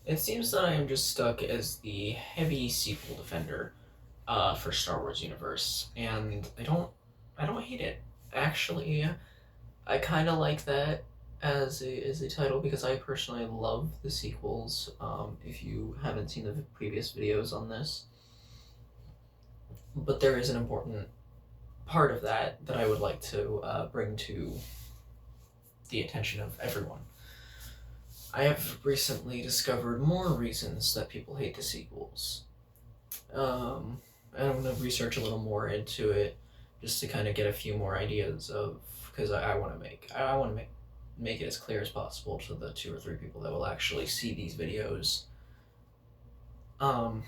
It seems that I am just stuck as the heavy sequel defender for Star Wars universe, and I don't hate it. Actually, I kind of like that as a title because I personally love the sequels. If you haven't seen the previous videos on this, but there is an important part of that I would like to bring to the attention of everyone. I have recently discovered more reasons that people hate the sequels. And I'm going to research a little more into it just to kind of get a few more ideas of because I want to make it as clear as possible to the two or three people that will actually see these videos. Um,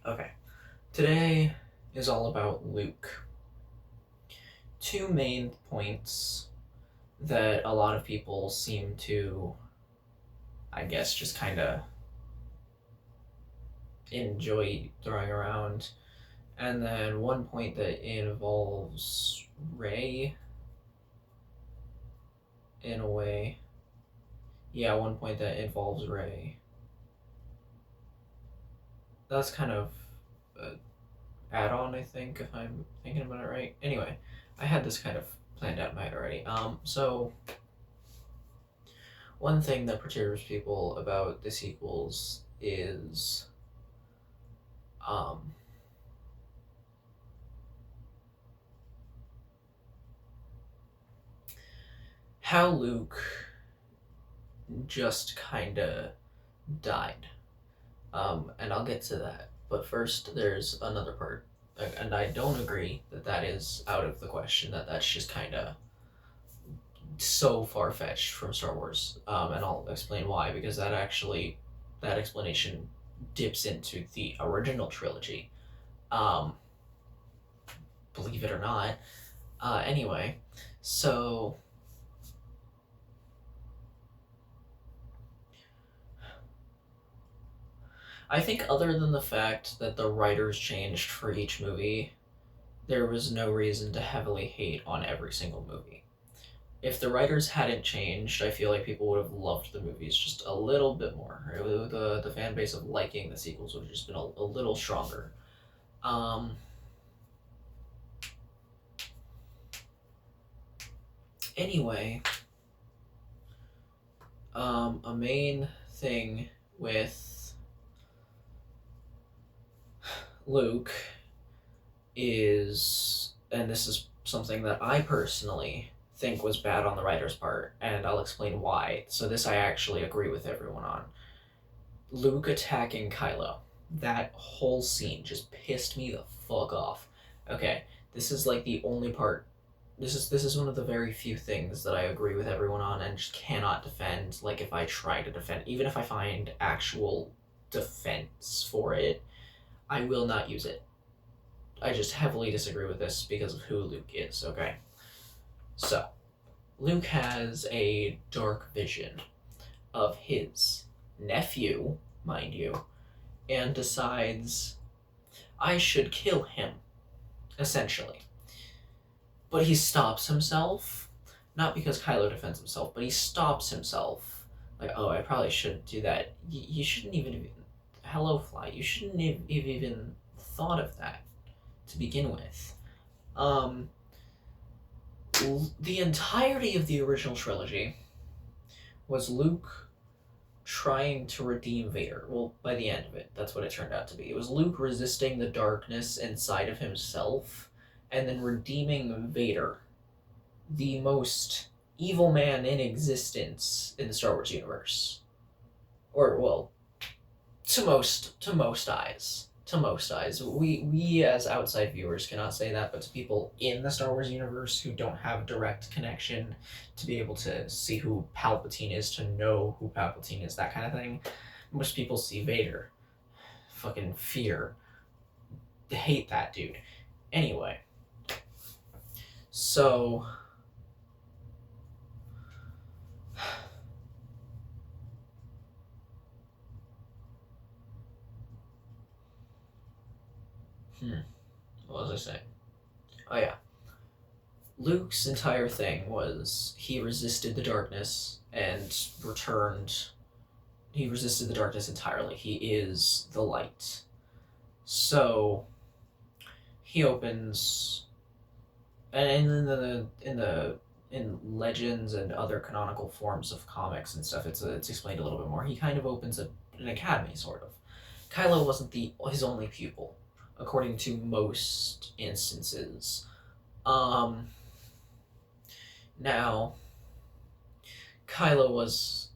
okay, today is all about Luke. Two main points that a lot of people seem to, I guess, just kind of enjoy throwing around, and then one point that involves Rey in a way. Yeah, one point that involves Rey. That's kind of an add-on, I think, if I'm thinking about it right. Anyway, I had this kind of planned out in my head already. So one thing that perturbs people about the sequels is, um, how Luke just kind of died. And I'll get to that. But first, there's another part, and I don't agree that that is out of the question. That's just kind of so far fetched from Star Wars, and I'll explain why. Because that explanation dips into the original trilogy. Um, believe it or not. Anyway, so I think other than the fact that the writers changed for each movie, there was no reason to heavily hate on every single movie. If the writers hadn't changed, I feel like people would have loved the movies just a little bit more. The fan base of liking the sequels would have just been a little stronger. Um, anyway, a main thing with Luke is, and this is something that I personally think was bad on the writer's part, and I'll explain why. So, this I actually agree with everyone on. Luke attacking Kylo. That whole scene just pissed me the fuck off. Okay, this is like the only part. This is one of the very few things that I agree with everyone on and just cannot defend. Like if I try to defend, even if I find actual defense for it, I will not use it. I just heavily disagree with this because of who Luke is. Okay, so Luke has a dark vision of his nephew, mind you, and decides I should kill him, essentially. But he stops himself, not because Kylo defends himself, but he stops himself. Like, oh, I probably shouldn't do that. You shouldn't even. Hello, Fly. You shouldn't have even thought of that to begin with. Um, the entirety of the original trilogy was Luke trying to redeem Vader. Well, by the end of it, that's what it turned out to be. It was Luke resisting the darkness inside of himself and then redeeming Vader, the most evil man in existence in the Star Wars universe. Or well, to most eyes. To most eyes. We as outside viewers cannot say that, but to people in the Star Wars universe who don't have direct connection to be able to see who Palpatine is, to know who Palpatine is, that kind of thing, most people see Vader. Fucking fear. Hate that dude. Anyway, so what was I saying? Oh yeah. Luke's entire thing was he resisted the darkness and returned. He resisted the darkness entirely. He is the light. So he opens, and in legends and other canonical forms of comics and stuff, it's explained a little bit more. He kind of opens an academy, sort of. Kylo wasn't his only pupil, according to most instances. Now, Kylo was.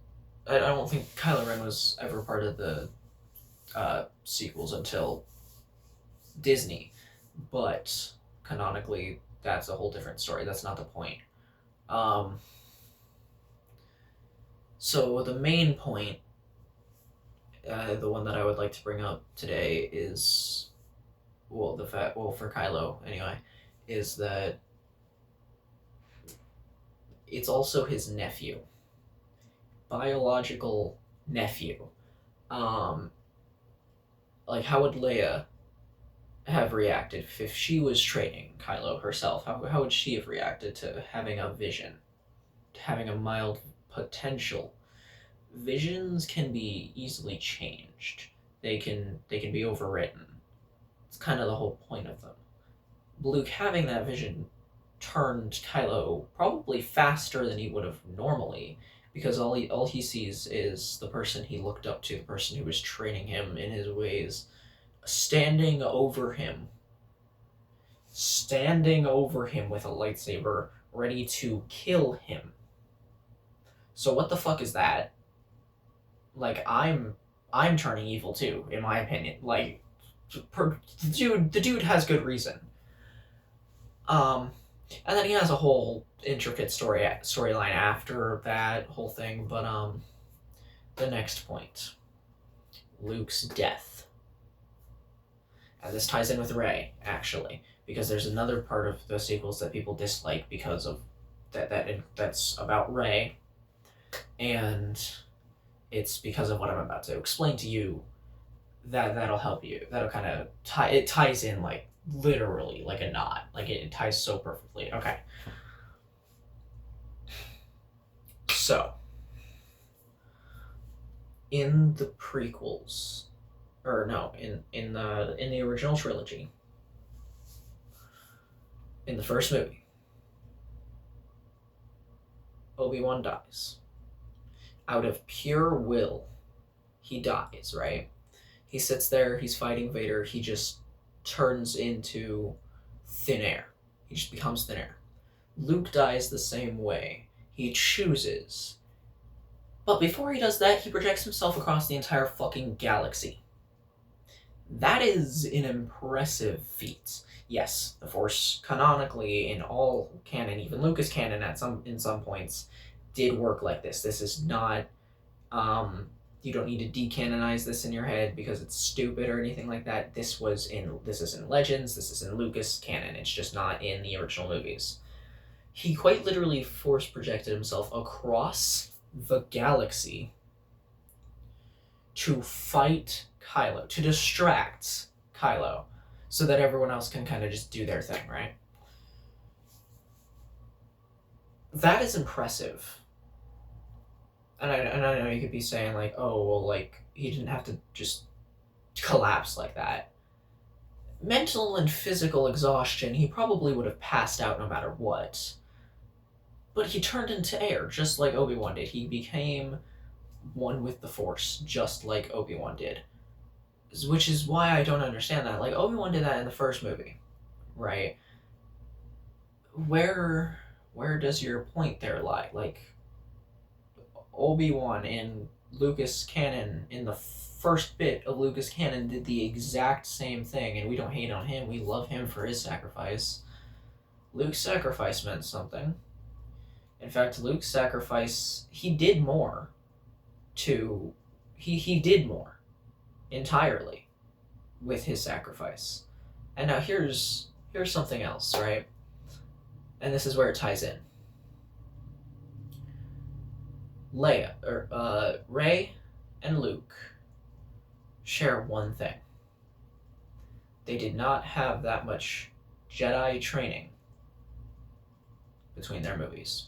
I don't think Kylo Ren was ever part of the sequels until Disney, but canonically, that's a whole different story. That's not the point. So the main point, the one that I would like to bring up today is, for Kylo anyway, is that it's also his nephew, biological nephew. Like, how would Leia have reacted if she was training Kylo herself? How would she have reacted to having a vision, to having a mild potential? Visions can be easily changed. They can be overwritten. It's kind of the whole point of them. Luke having that vision turned Kylo probably faster than he would have normally, because all he sees is the person he looked up to, the person who was training him in his ways, standing over him with a lightsaber, ready to kill him. So what the fuck is that? Like, I'm turning evil too, in my opinion. Like, the dude has good reason. And then he has a whole intricate storyline after that whole thing. But the next point, Luke's death, and this ties in with Rey actually, because there's another part of the sequels that people dislike because of that's about Rey, and it's because of what I'm about to explain to you. That'll help you. That'll kind of ties in like literally like a knot. Like it ties so perfectly. Okay. So, in the prequels, or no, in the original trilogy, in the first movie, Obi-Wan dies. Out of pure will, he dies, right? He sits there, he's fighting Vader, he just turns into thin air. He just becomes thin air. Luke dies the same way. He chooses. But before he does that, he projects himself across the entire fucking galaxy. That is an impressive feat. Yes, the Force canonically in all canon, even Lucas canon in some points, did work like this. This is not you don't need to decanonize this in your head because it's stupid or anything like that. This is in Legends, this is in Lucas canon. It's just not in the original movies. He quite literally force projected himself across the galaxy to fight Kylo, to distract Kylo, so that everyone else can kind of just do their thing, right? That is impressive. And I know you could be saying, like, oh, well, like, he didn't have to just collapse like that. Mental and physical exhaustion, he probably would have passed out no matter what. But he turned into air, just like Obi-Wan did. He became one with the Force, just like Obi-Wan did. Which is why I don't understand that. Like, Obi-Wan did that in the first movie, right? Where does your point there lie? Like, Obi-Wan in Lucas canon, in the first bit of Lucas canon, did the exact same thing, and we don't hate on him. We love him for his sacrifice. Luke's sacrifice meant something. In fact, Luke's sacrifice, he did more he did more entirely with his sacrifice. And now here's something else, right? And this is where it ties in. Rey and Luke share one thing. They did not have that much Jedi training between their movies.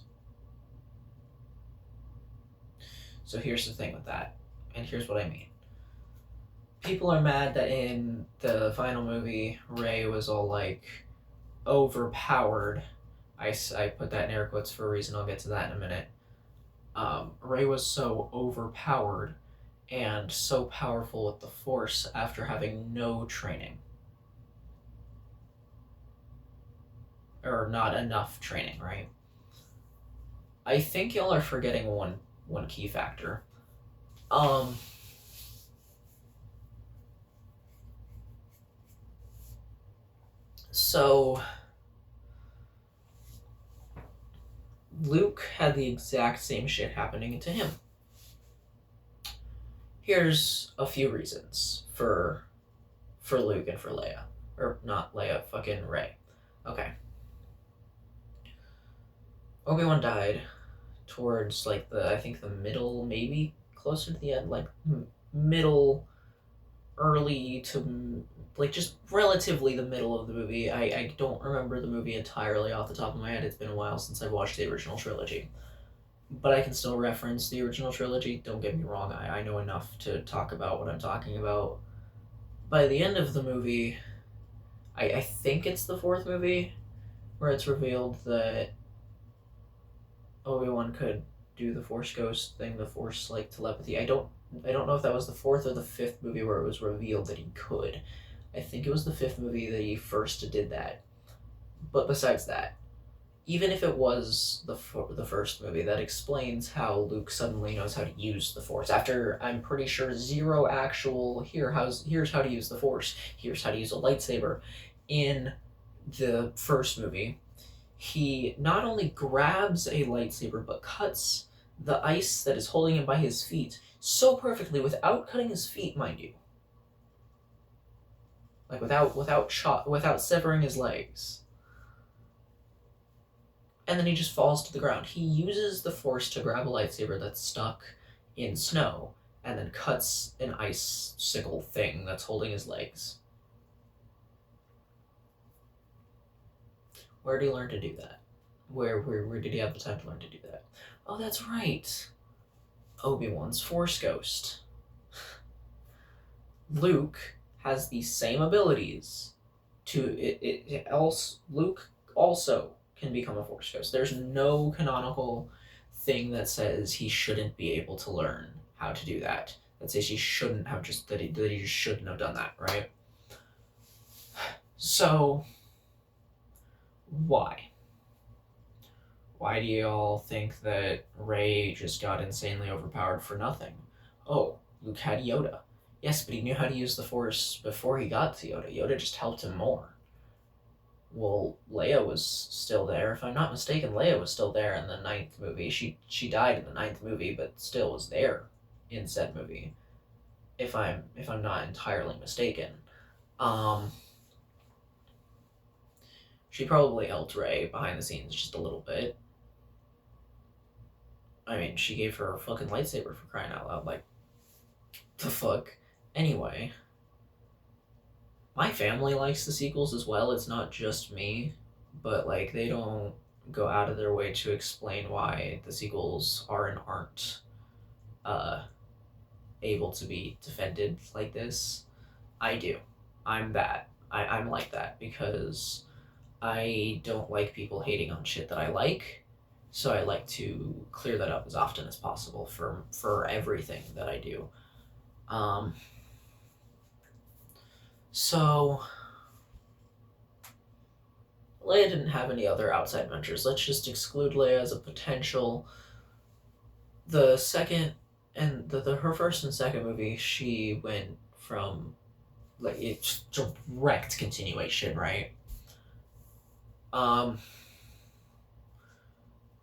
So here's the thing with that, and here's what I mean. People are mad that in the final movie, Rey was all like overpowered. I put that in air quotes for a reason. I'll get to that in a minute. Rey was so overpowered and so powerful with the Force after having no training. Or not enough training, right? I think y'all are forgetting one key factor. So Luke had the exact same shit happening to him. Here's a few reasons for Luke and for Leia. Or not Leia, fucking Rey. Okay. Obi-Wan died towards like I think the middle, maybe closer to the end, like middle, early to like just relatively the middle of the movie. I don't remember the movie entirely off the top of my head. It's been a while since I've watched the original trilogy. But I can still reference the original trilogy. Don't get me wrong, I know enough to talk about what I'm talking about. By the end of the movie, I think it's the fourth movie, where it's revealed that Obi-Wan could do the Force Ghost thing, the Force like telepathy. I don't know if that was the fourth or the fifth movie where it was revealed that he could. I think it was the fifth movie that he first did that. But besides that, even if it was the first movie, that explains how Luke suddenly knows how to use the Force. After, I'm pretty sure, zero actual, here's how to use the Force, here's how to use a lightsaber. In the first movie, he not only grabs a lightsaber, but cuts the ice that is holding him by his feet so perfectly without cutting his feet, mind you. Like without severing his legs. And then he just falls to the ground. He uses the Force to grab a lightsaber that's stuck in snow and then cuts an icicle thing that's holding his legs. Where did he learn to do that? Where did he have the time to learn to do that? Oh, that's right. Obi-Wan's Force Ghost. Luke has the same abilities Luke also can become a Force Ghost. There's no canonical thing that says he shouldn't be able to learn how to do that. That says he shouldn't have that he just shouldn't have done that, right? So why? Why do y'all think that Rey just got insanely overpowered for nothing? Oh, Luke had Yoda. Yes, but he knew how to use the Force before he got to Yoda. Yoda just helped him more. Well, Leia was still there. If I'm not mistaken, Leia was still there in the 9th movie. She died in the 9th movie, but still was there in said movie. If I'm not entirely mistaken. She probably helped Rey behind the scenes just a little bit. I mean, she gave her a fucking lightsaber for crying out loud. Like, the fuck? Anyway. My family likes the sequels as well. It's not just me. But, like, they don't go out of their way to explain why the sequels are and aren't able to be defended like this. I do. I'm that. I'm like that because I don't like people hating on shit that I like. So I like to clear that up as often as possible for everything that I do. So Leia didn't have any other outside ventures. Let's just exclude Leia as a potential. The second and her first and second movie, she went from like it's direct continuation, right?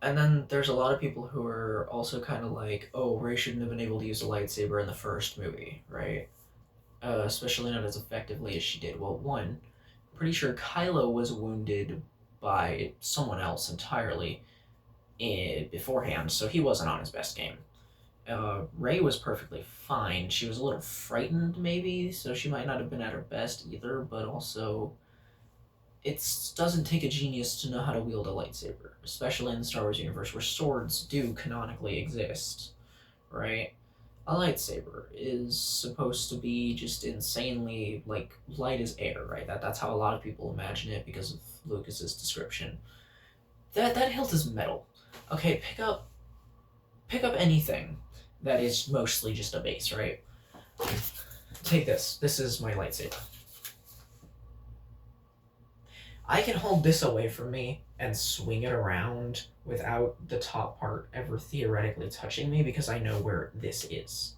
And then there's a lot of people who are also kind of like, oh, Rey shouldn't have been able to use a lightsaber in the first movie, right? Especially not as effectively as she did. Well, one, I'm pretty sure Kylo was wounded by someone else entirely beforehand, so he wasn't on his best game. Rey was perfectly fine. She was a little frightened, maybe, so she might not have been at her best either, but also it doesn't take a genius to know how to wield a lightsaber, especially in the Star Wars universe where swords do canonically exist, right? A lightsaber is supposed to be just insanely like light as air, right? That's how a lot of people imagine it because of Lucas's description. That hilt is metal. Okay, pick up anything that is mostly just a base, right? Take this. This is my lightsaber. I can hold this away from me and swing it around without the top part ever theoretically touching me because I know where this is.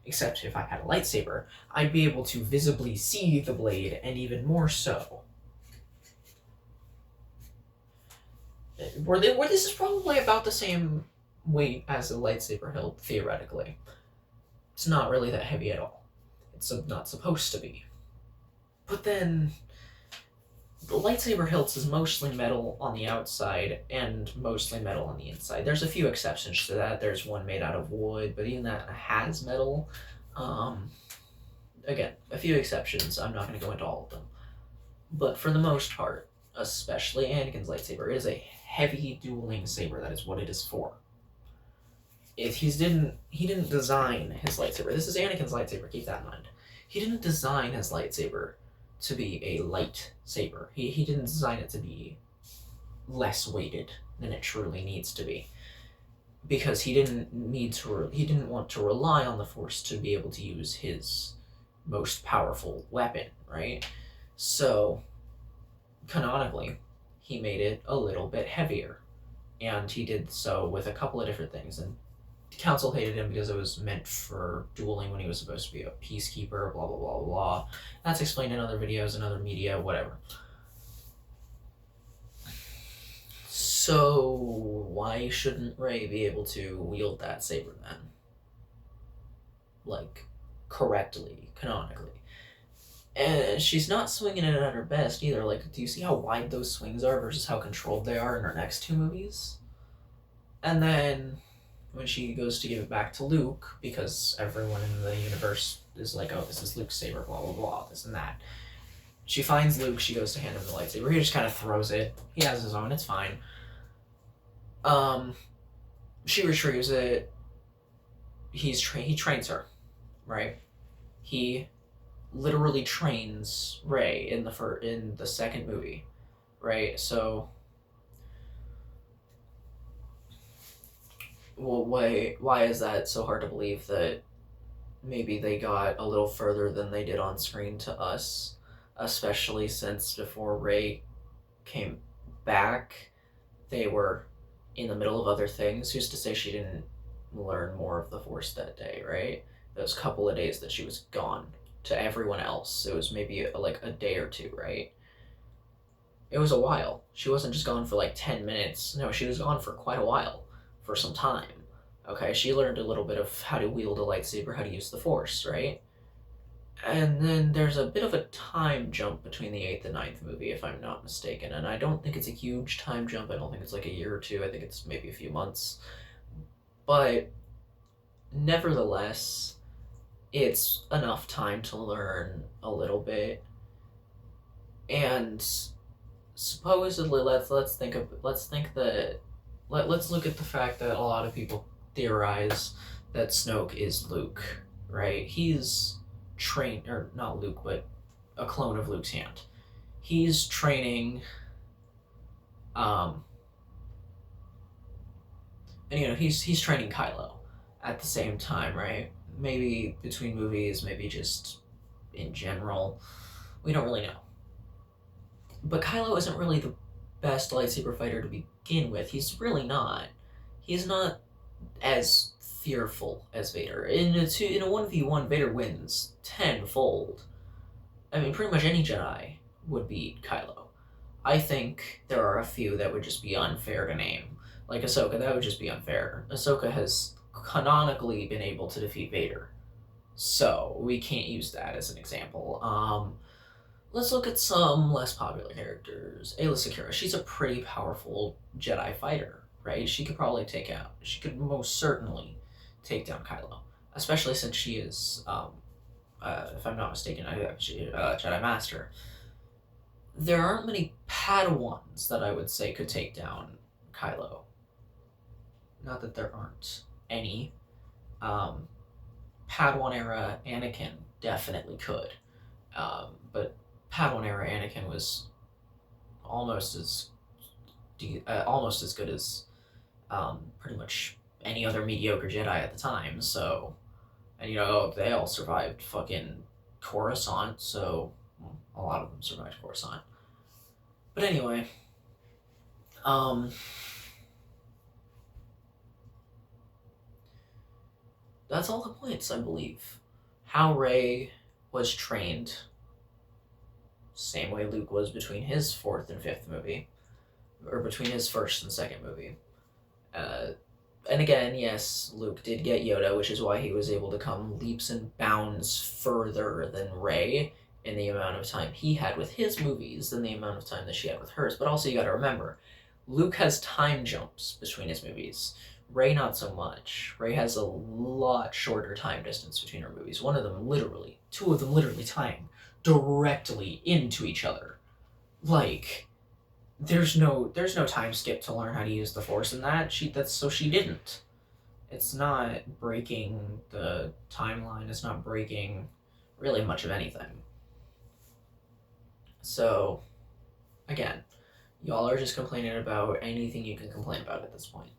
Except if I had a lightsaber, I'd be able to visibly see the blade, and even more so. Where this is probably about the same weight as a lightsaber hilt, theoretically. It's not really that heavy at all. It's not supposed to be. But then, the lightsaber hilts is mostly metal on the outside and mostly metal on the inside. There's a few exceptions to that. There's one made out of wood, but even that has metal. Again, a few exceptions. I'm not going to go into all of them. But for the most part, especially Anakin's lightsaber, it is a heavy dueling saber. That is what it is for. If he didn't design his lightsaber. This is Anakin's lightsaber. Keep that in mind. He didn't design his lightsaber to be a light saber. He didn't design it to be less weighted than it truly needs to be, because he didn't want to rely on the Force to be able to use his most powerful weapon, right? So canonically, he made it a little bit heavier, and he did so with a couple of different things. And the council hated him because it was meant for dueling when he was supposed to be a peacekeeper, blah, blah, blah, blah. That's explained in other videos, in other media, whatever. So why shouldn't Rey be able to wield that saber then? Like, correctly, canonically. And she's not swinging it at her best either. Like, do you see how wide those swings are versus how controlled they are in her next two movies? And then when she goes to give it back to Luke, because everyone in the universe is like, oh, this is Luke's saber, blah, blah, blah, this and that. She finds Luke, she goes to hand him the lightsaber. He just kind of throws it. He has his own, it's fine. She retrieves it. He trains her, right? He literally trains Rey in the second movie, right? So, well, why is that so hard to believe that maybe they got a little further than they did on screen to us, especially since before Rey came back, they were in the middle of other things. Who's to say she didn't learn more of the Force that day, right? Those couple of days that she was gone. To everyone else, it was maybe like a day or two, right? It was a while. She wasn't just gone for like 10 minutes. No, she was gone for quite a while, for some time. Okay, she learned a little bit of how to wield a lightsaber, how to use the Force, right? And then there's a bit of a time jump between the 8th and 9th movie, if I'm not mistaken. And I don't think it's a huge time jump. I don't think it's like a year or two. I think it's maybe a few months. But nevertheless, it's enough time to learn a little bit. And supposedly, let's look at the fact that a lot of people theorize that Snoke is Luke, right? He's trained, or not Luke, but a clone of Luke's hand. He's training, and he's training Kylo at the same time, right? Maybe between movies, maybe just in general. We don't really know. But Kylo isn't really the best lightsaber fighter to begin with. He's really not. He's not as fearful as Vader. In a 1v1, Vader wins tenfold. I mean, pretty much any Jedi would beat Kylo. I think there are a few that would just be unfair to name. Like Ahsoka, that would just be unfair. Ahsoka has canonically been able to defeat Vader, so we can't use that as an example. Let's look at some less popular characters. Aayla Secura, she's a pretty powerful Jedi fighter, right? She could most certainly take down Kylo, especially since she is, if I'm not mistaken, Jedi Master. there aren't many Padawans that I would say could take down Kylo. Not that there aren't any. Um, Padawan era Anakin definitely could. But Padawan era Anakin was almost as almost as good as pretty much any other mediocre Jedi at the time. So, and they all survived fucking Coruscant. So a lot of them survived Coruscant. But anyway, that's all the points, I believe. How Rey was trained, same way Luke was between his fourth and fifth movie, or between his first and second movie. And again, yes, Luke did get Yoda, which is why he was able to come leaps and bounds further than Rey in the amount of time he had with his movies than the amount of time that she had with hers. But also, you gotta remember, Luke has time jumps between his movies. Rey, not so much. Rey has a lot shorter time distance between her movies. Two of them literally tying directly into each other. Like, there's no time skip to learn how to use the Force in that. She didn't. It's not breaking the timeline. It's not breaking really much of anything. So, again, y'all are just complaining about anything you can complain about at this point.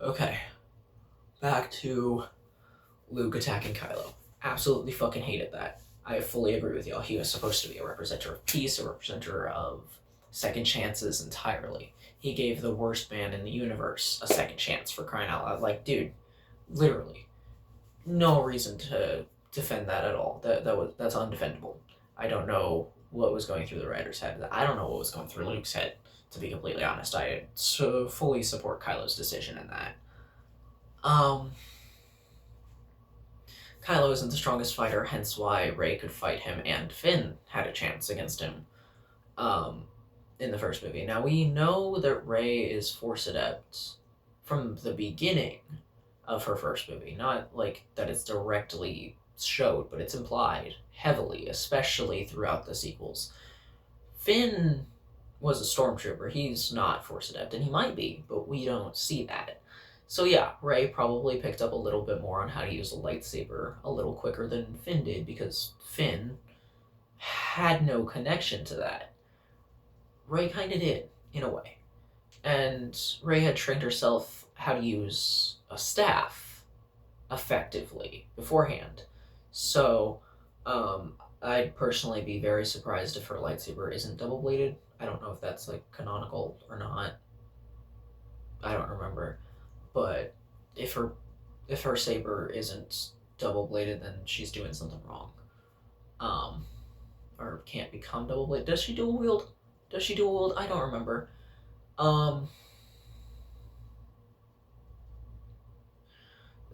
Okay, back to Luke attacking Kylo. Absolutely fucking hated that. I fully agree with y'all. He was supposed to be a representative of peace, a representative of second chances entirely. He gave the worst man in the universe a second chance, for crying out loud. Like, dude, literally, no reason to defend that at all. That's undefendable. I don't know what was going through the writer's head. I don't know what was going through Luke's head, to be completely honest. I fully support Kylo's decision in that. Kylo isn't the strongest fighter, hence why Rey could fight him and Finn had a chance against him in the first movie. Now, we know that Rey is Force adept from the beginning of her first movie. Not like that it's directly showed, but it's implied heavily, especially throughout the sequels. Finn was a stormtrooper. He's not Force adept, and he might be, but we don't see that. So yeah, Rey probably picked up a little bit more on how to use a lightsaber a little quicker than Finn did, because Finn had no connection to that. Rey kind of did, in a way. And Rey had trained herself how to use a staff effectively beforehand. So, I'd personally be very surprised if her lightsaber isn't double-bladed. I don't know if that's, like, canonical or not. I don't remember. But if her saber isn't double-bladed, then she's doing something wrong. Or can't become double-bladed. Does she dual wield? I don't remember.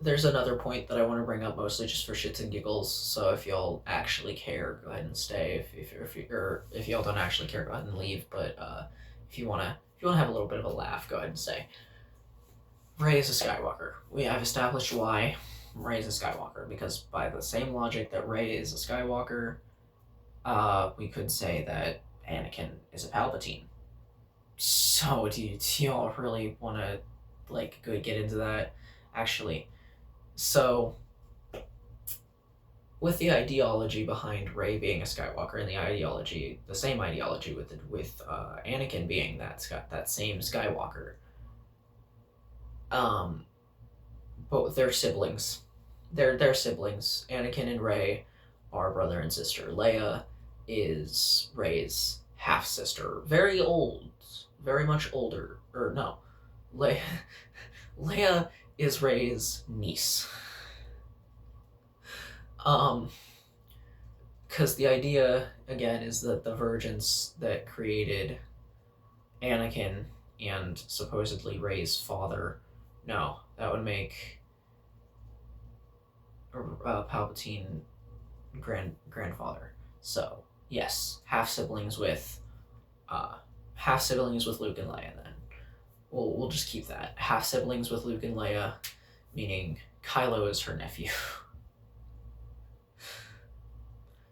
There's another point that I want to bring up, mostly just for shits and giggles. So if y'all actually care, go ahead and stay. If y'all don't actually care, go ahead and leave. But if you wanna have a little bit of a laugh, go ahead and stay. Rey is a Skywalker. I've established why Rey is a Skywalker, because by the same logic that Rey is a Skywalker, we could say that Anakin is a Palpatine. So do y'all really want to get into that? Actually, so with the ideology behind Rey being a Skywalker, and the same ideology with Anakin being that same Skywalker. Both their siblings. They're siblings. Anakin and Rey are brother and sister. Leia is Rey's half sister. Very old. Very much older. Or no. Leia is Rey's niece. Because the idea, again, is that the virgins that created Anakin and supposedly Rey's father. No, that would make Palpatine grandfather. So yes, half siblings with Luke and Leia. Then we'll just keep that half siblings with Luke and Leia, meaning Kylo is her nephew.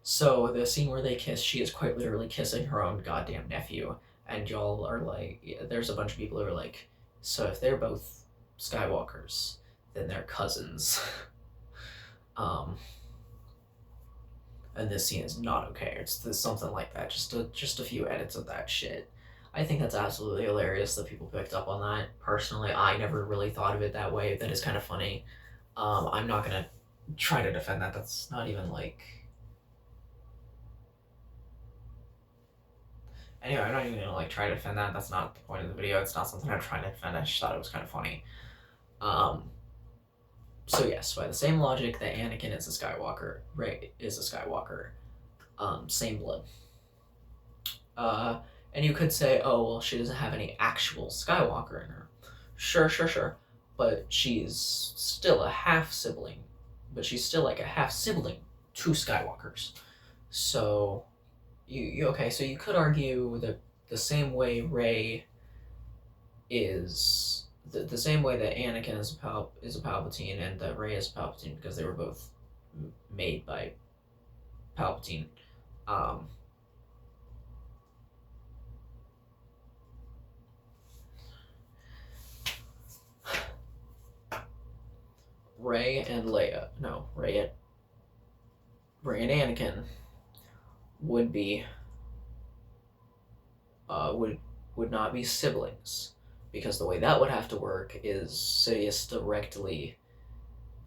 So the scene where they kiss, she is quite literally kissing her own goddamn nephew, and y'all are like, yeah, there's a bunch of people who are like, so if they're both Skywalkers, then they're cousins. um, and this scene is not okay. It's something like that. Just a few edits of that shit. I think that's absolutely hilarious that people picked up on that. Personally, I never really thought of it that way. That is kind of funny. I'm not gonna try to defend that. That's not even like. Anyway, I'm not even gonna like try to defend that. That's not the point of the video. It's not something I'm trying to defend. I just thought it was kind of funny. So yes, by the same logic that Anakin is a Skywalker, Rey is a Skywalker. Same blood. And you could say, oh well, she doesn't have any actual Skywalker in her. Sure. But she's still a half sibling. But she's still like a half sibling to Skywalkers. So you okay, so you could argue that the same way Rey is the same way that Anakin is a Palpatine and that Rey is a Palpatine because they were both made by Palpatine. Rey and Anakin would be would not be siblings, because the way that would have to work is Sidious directly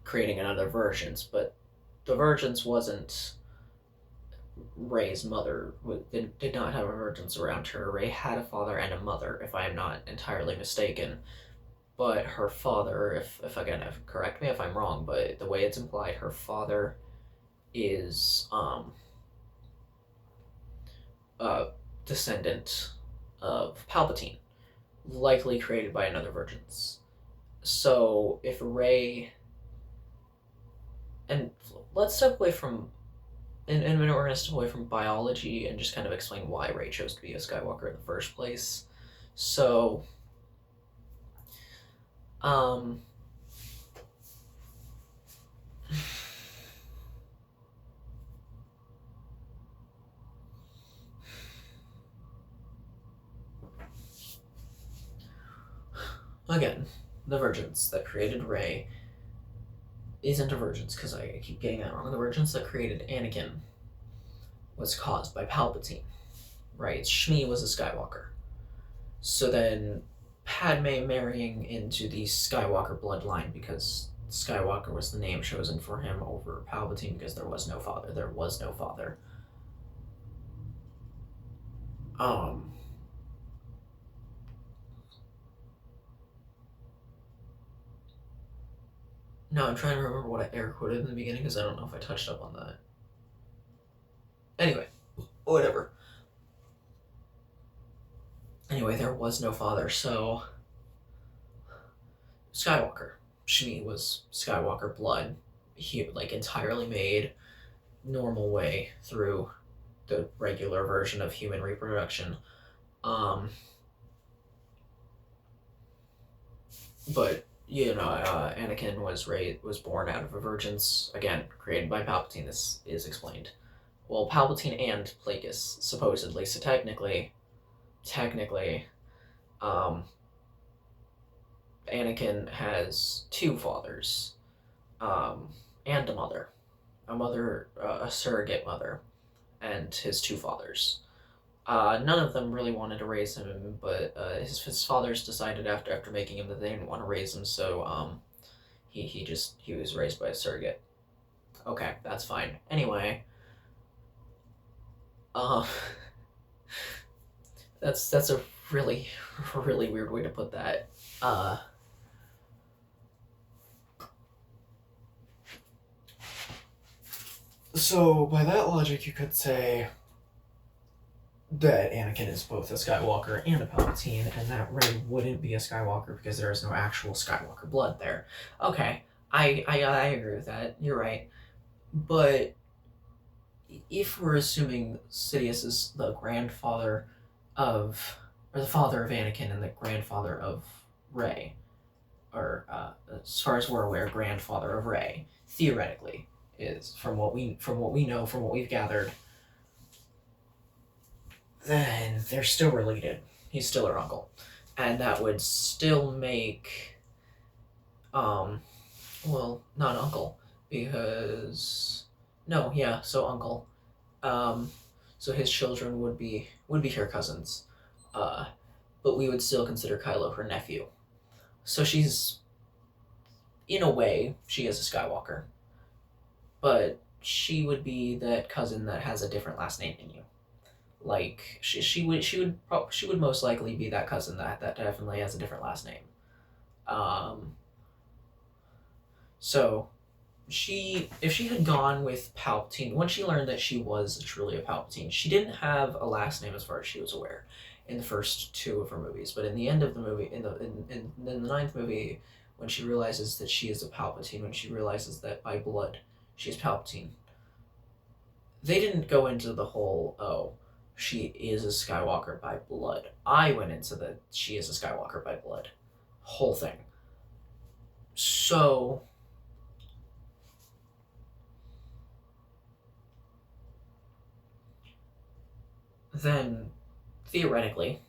creating another Vergence, but the Vergence wasn't Rey's mother, did not have a Vergence around her. Rey had a father and a mother, if I am not entirely mistaken. But her father, if correct me if I'm wrong, but the way it's implied, her father is a descendant of Palpatine, likely created by another Vergence. So if Rey, and let's step away from, in a minute we're going to step away from biology and just kind of explain why Rey chose to be a Skywalker in the first place. So, again, the Vergence that created Rey isn't a Vergence, because I keep getting that wrong. The Vergence that created Anakin was caused by Palpatine, right? Shmi was a Skywalker. So then Padme marrying into the Skywalker bloodline, because Skywalker was the name chosen for him over Palpatine because there was no father. No, I'm trying to remember what I air quoted in the beginning because I don't know if I touched up on that. Anyway, whatever. Anyway, there was no father, so Skywalker. Shmi was Skywalker blood. He like entirely made normal way through the regular version of human reproduction. But Anakin was born out of a Vergence, again created by Palpatine. This is explained. Well, Palpatine and Plagueis supposedly. So technically, Anakin has two fathers, and a mother, a surrogate mother, and his two fathers. None of them really wanted to raise him, but his fathers decided after making him that they didn't want to raise him, so he was raised by a surrogate. Okay, that's fine. Anyway, that's a really weird way to put that. So by that logic, you could say that Anakin is both a Skywalker and a Palpatine, and that Rey wouldn't be a Skywalker because there is no actual Skywalker blood there. Okay, I agree with that. You're right. But if we're assuming Sidious is the grandfather of, or the father of Anakin and the grandfather of Rey, or as far as we're aware, grandfather of Rey, theoretically, is from what we know, from what we've gathered, then they're still related. He's still her uncle, and that would still make, well, not uncle, because no, yeah, so uncle, um, so his children would be her cousins, uh, but we would still consider Kylo her nephew. So she's, in a way, she is a Skywalker, but she would be that cousin that has a different last name than you. Like she would most likely be that cousin that definitely has a different last name. Um, so if she had gone with Palpatine when she learned that she was truly a Palpatine, she didn't have a last name as far as she was aware in the first two of her movies. But in the end of the movie, in the ninth movie, when she realizes that she is a Palpatine, when she realizes that by blood she's Palpatine, they didn't go into the whole, oh, she is a Skywalker by blood. I went into the she is a Skywalker by blood whole thing. So then theoretically,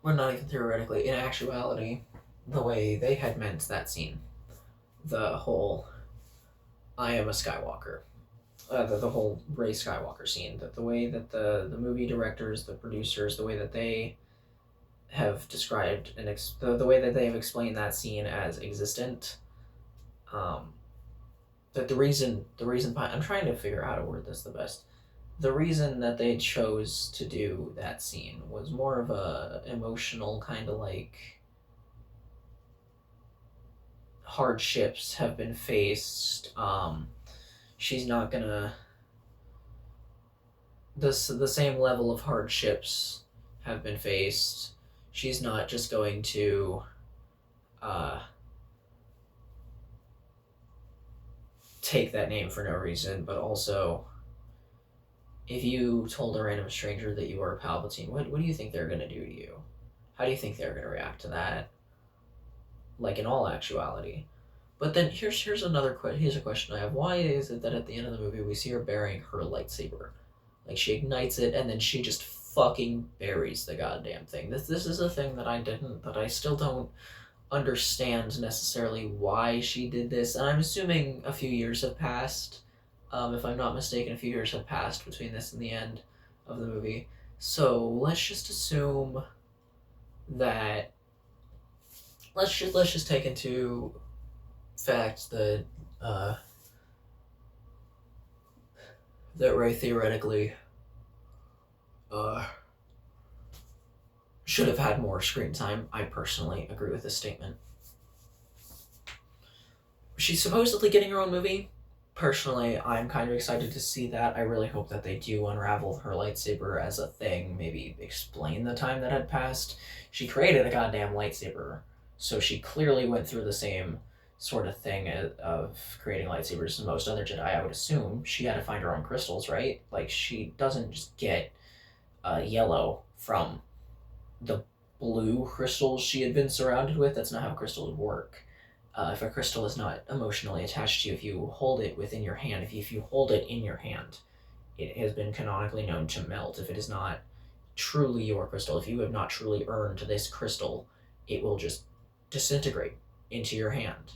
well, not even theoretically, in actuality, the way they had meant that scene, the whole I am a Skywalker, the whole Rey Skywalker scene, that the way that the movie directors, the producers, the way that they have described and the way that they have explained that scene as existent, um, that the reason I'm trying to figure out how to word this the best. The reason that they chose to do that scene was more of a emotional kind of like hardships have been faced. She's not gonna the same level of hardships have been faced. She's not just going to uh, take that name for no reason, but also if you told a random stranger that you were a Palpatine, what do you think they're gonna do to you? How do you think they're gonna react to that? Like in all actuality. But then here's a question I have. Why is it that at the end of the movie we see her burying her lightsaber? Like she ignites it and then she just fucking buries the goddamn thing. This is a thing that I still don't understand necessarily why she did this. And I'm assuming a few years have passed. If I'm not mistaken, a few years have passed between this and the end of the movie. So let's just assume that let's just take into fact that uh, that Rey theoretically uh, should have had more screen time. I personally agree with this statement. She's supposedly getting her own movie. Personally, I'm kind of excited to see that. I really hope that they do unravel her lightsaber as a thing, maybe explain the time that had passed. She created a goddamn lightsaber, so she clearly went through the same sort of thing of creating lightsabers as most other Jedi. I would assume she had to find her own crystals, right? Like, she doesn't just get yellow from the blue crystals she had been surrounded with. That's not how crystals work. If a crystal is not emotionally attached to you, if you hold it within your hand, if you hold it in your hand, it has been canonically known to melt. If it is not truly your crystal, if you have not truly earned this crystal, it will just disintegrate into your hand.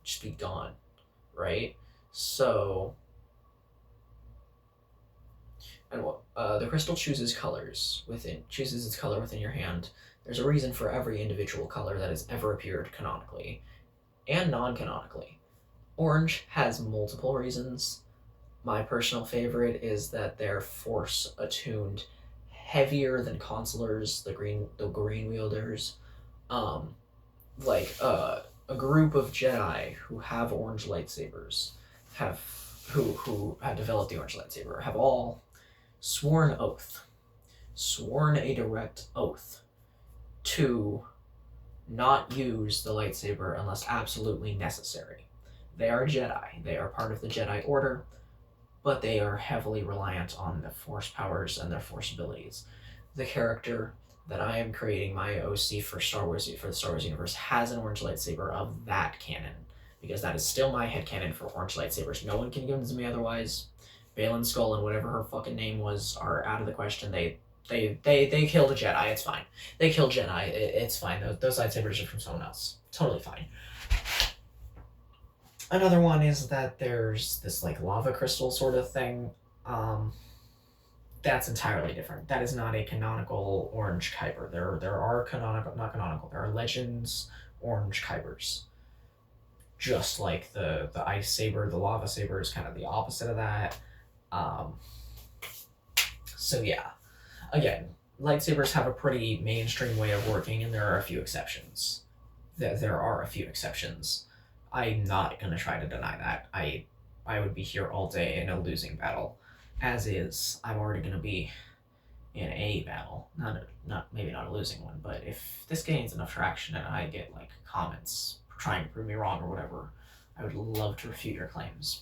Just be gone, right? So, and the crystal chooses its color within your hand. There's a reason for every individual color that has ever appeared canonically and non-canonically. Orange has multiple reasons. My personal favorite is that they're force attuned, heavier than consulars, the green wielders. Um, a group of Jedi who have orange lightsabers have who have developed the orange lightsaber have all sworn a direct oath to not use the lightsaber unless absolutely necessary. They are Jedi. They are part of the Jedi Order, but they are heavily reliant on the Force powers and their Force abilities. The character that I am creating, my OC for the Star Wars universe, has an orange lightsaber of that canon. because that is still my headcanon for orange lightsabers. No one can convince me otherwise. Baylan Skoll and whatever her fucking name was are out of the question. They killed a Jedi. It's fine. They killed Jedi. It's fine. Those lightsabers are from someone else. Totally fine. Another one is that there's this like lava crystal sort of thing. That's entirely different. That is not a canonical orange kyber. There are canonical, not canonical. There are legends orange kybers. Just like the ice saber, the lava saber is kind of the opposite of that. So yeah, again, lightsabers have a pretty mainstream way of working, and there are a few exceptions. There are a few exceptions. I'm not gonna try to deny that. I would be here all day in a losing battle. As is, I'm already gonna be in a battle. Maybe not a losing one, but if this gains enough traction and I get like comments trying to prove me wrong or whatever, I would love to refute your claims.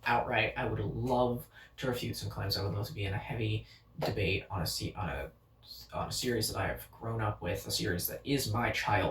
Outright, I would love to refute some claims. I would love to be in a heavy debate on a series that I have grown up with, a series that is my childhood.